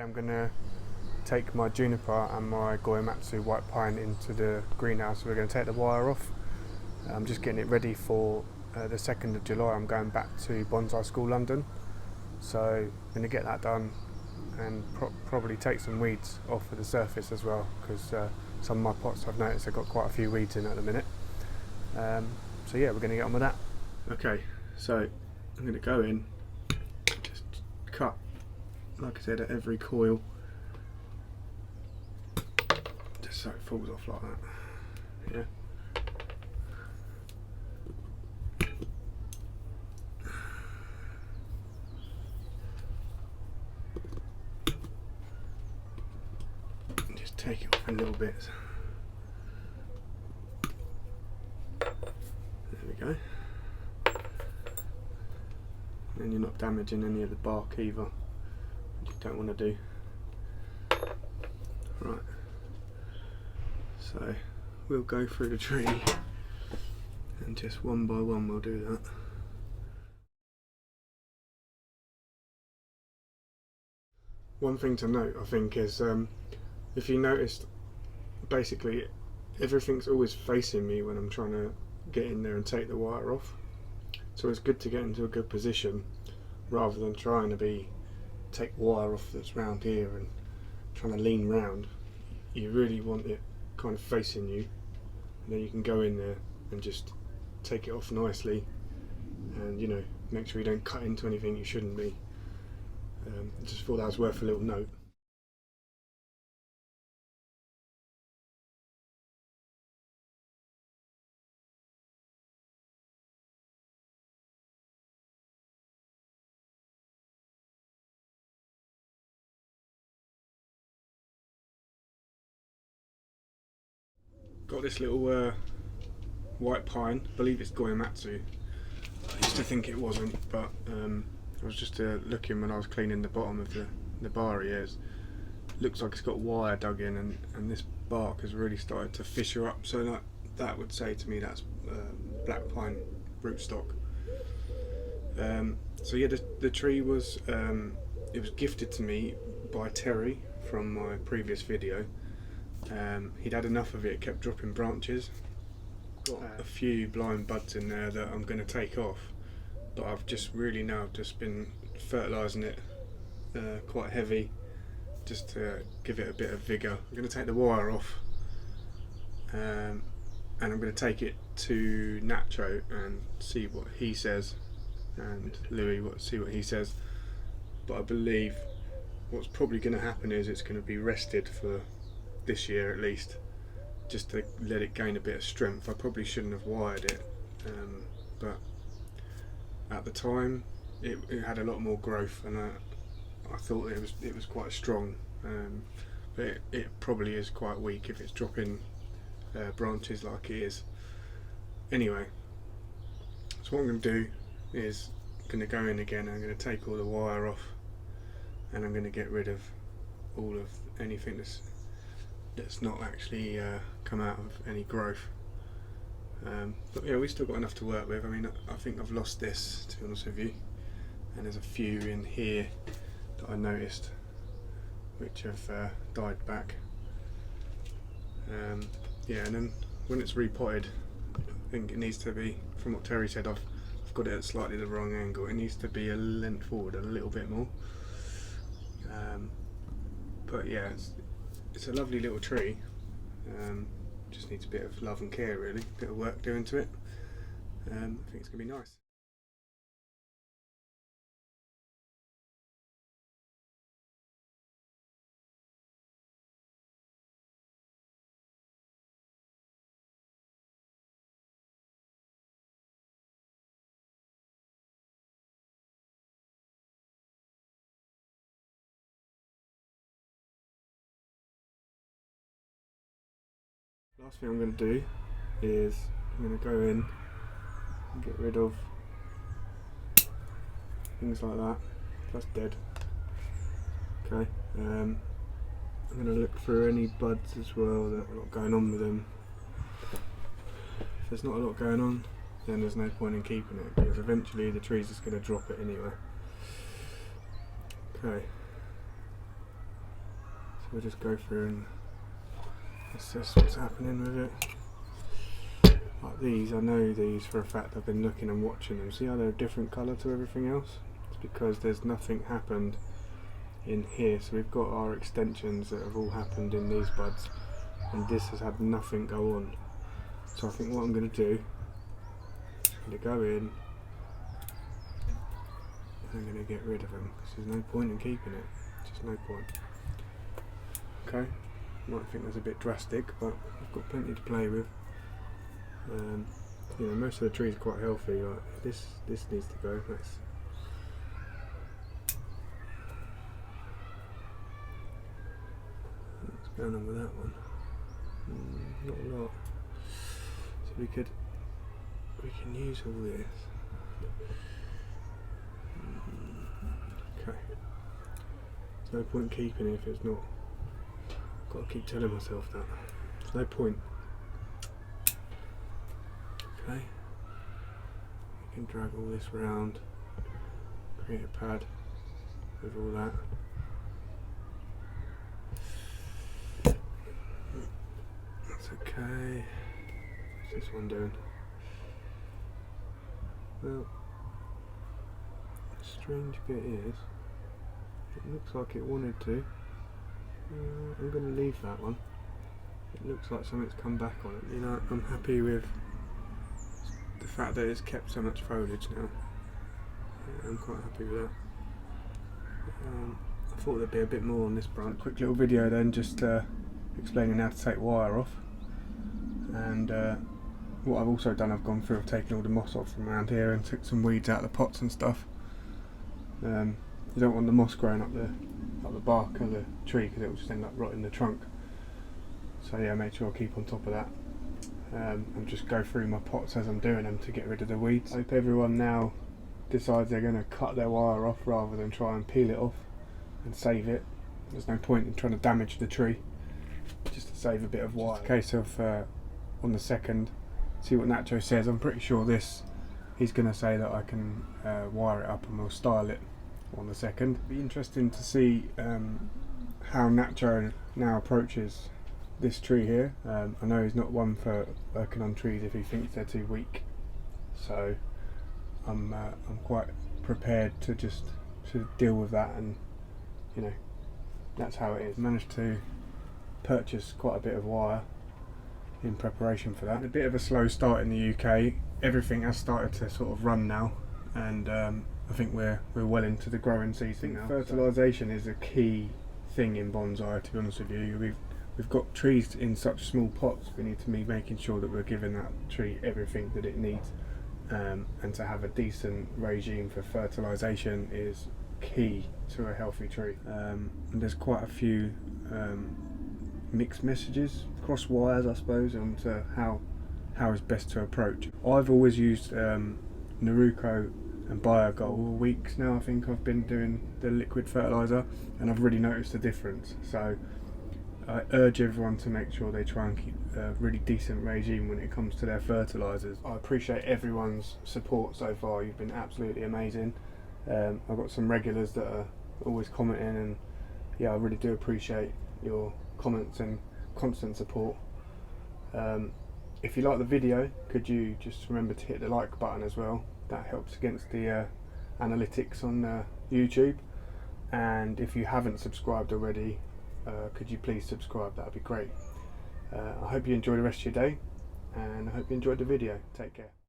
I'm going to take my juniper and my Goematsu white pine into the greenhouse. We're going to take the wire off. I'm just getting it ready for the 2nd of July. I'm going back to Bonsai School London, so I'm going to get that done and probably take some weeds off of the surface as well, because some of my pots I've noticed have got quite a few weeds in at the minute. So yeah, we're going to get on with that. Okay, so I'm going to go in, just cut, like I said, at every coil, just so it falls off like that. Yeah. Just take it off in little bits. There we go. And you're not damaging any of the bark either, which you don't want to do. Right, so we'll go through the tree and just one by one we'll do that. One thing to note, I think, is if you noticed, basically everything's always facing me when I'm trying to get in there and take the wire off. So it's good to get into a good position rather than trying to take wire off that's round here and trying to lean round. You really want it kind of facing you, and then you can go in there and just take it off nicely, and, you know, make sure you don't cut into anything you shouldn't be. I just thought that was worth a little note. Got this little white pine, I believe it's Goematsu. I used to think it wasn't, but I was just looking when I was cleaning the bottom of the bar here. It looks like it's got wire dug in, and this bark has really started to fissure up, so that would say to me that's black pine rootstock. So yeah, the tree was it was gifted to me by Terry from my previous video. He'd had enough of it, kept dropping branches. Got a few blind buds in there that I'm going to take off, but I've just really now just been fertilising it quite heavy, just to give it a bit of vigour. I'm going to take the wire off, and I'm going to take it to Nacho and see what he says, and Louis see what he says. But I believe what's probably going to happen is it's going to be rested for this year at least, just to let it gain a bit of strength. I probably shouldn't have wired it, but at the time it had a lot more growth, and I thought it was quite strong, but it probably is quite weak if it's dropping branches like it is. Anyway, so what I'm going to do is I'm going to go in again, I'm going to take all the wire off, and I'm going to get rid of all of anything that's not actually come out of any growth. But yeah, we've still got enough to work with. I mean, I think I've lost this, to be honest with you, and there's a few in here that I noticed which have died back. Yeah, and then when it's repotted, I think it needs to be, from what Terry said, I've got it at slightly the wrong angle. It needs to be a length forward a little bit more. But yeah, it's a lovely little tree. Just needs a bit of love and care, really, a bit of work doing to it. I think it's going to be nice. Last thing I'm going to do is I'm going to go in and get rid of things like that. That's dead. Okay. I'm going to look through any buds as well that are not going on with them. If there's not a lot going on, then there's no point in keeping it, because eventually the tree's just going to drop it anyway. Okay. we'll just go through and assess what's happening with it. Like these, I know these for a fact. I've been looking and watching them. See how they're a different colour to everything else? It's because there's nothing happened in here. So we've got our extensions that have all happened in these buds, and this has had nothing go on. So I think what I'm going to do, I'm going to go in and I'm going to get rid of them, because there's no point in keeping it. Just no point. Okay, might think that's a bit drastic, but I've got plenty to play with. You know, most of the trees are quite healthy. Like this needs to go. What's going on with that one? Not a lot. So we can use all this. Okay. There's no point keeping it if it's not. Got to keep telling myself that. There's no point. Okay. You can drag all this round, create a pad with all that. That's okay. What's this one doing? Well, the strange bit is, it looks like it wanted to. I'm going to leave that one. It looks like something's come back on it. You know, I'm happy with the fact that it's kept so much foliage now. Yeah, I'm quite happy with that. I thought there'd be a bit more on this branch. Quick little video then, just explaining how to take wire off. And what I've also done, I've gone through, I've taken all the moss off from around here and took some weeds out of the pots and stuff. You don't want the moss growing up the bark of the tree, because it will just end up rotting the trunk. So yeah, make sure I keep on top of that. And just go through my pots as I'm doing them to get rid of the weeds. I hope everyone now decides they're going to cut their wire off rather than try and peel it off and save it. There's no point in trying to damage the tree just to save a bit of wire. Just a case of on the second, see what Nacho says. I'm pretty sure he's going to say that I can wire it up and we'll style it on the second. It'll be interesting to see how Nacho now approaches this tree here. I know he's not one for working on trees if he thinks they're too weak, so I'm quite prepared to just deal with that, and you know, that's how it is. Managed to purchase quite a bit of wire in preparation for that. A bit of a slow start in the UK. Everything has started to sort of run now, and I think we're well into the growing season now. Fertilisation is a key thing in bonsai, to be honest with you. We've got trees in such small pots. We need to be making sure that we're giving that tree everything that it needs, and to have a decent regime for fertilisation is key to a healthy tree. And there's quite a few mixed messages, cross wires I suppose, onto how is best to approach. I've always used Naruko and Biogol. Weeks now I think I've been doing the liquid fertiliser, and I've really noticed a difference. So I urge everyone to make sure they try and keep a really decent regime when it comes to their fertilisers. I appreciate everyone's support so far. You've been absolutely amazing. I've got some regulars that are always commenting, and yeah, I really do appreciate your comments and constant support. If you like the video, could you just remember to hit the like button as well? That helps against the analytics on YouTube. And if you haven't subscribed already, could you please subscribe? That would be great. I hope you enjoy the rest of your day, and I hope you enjoyed the video. Take care.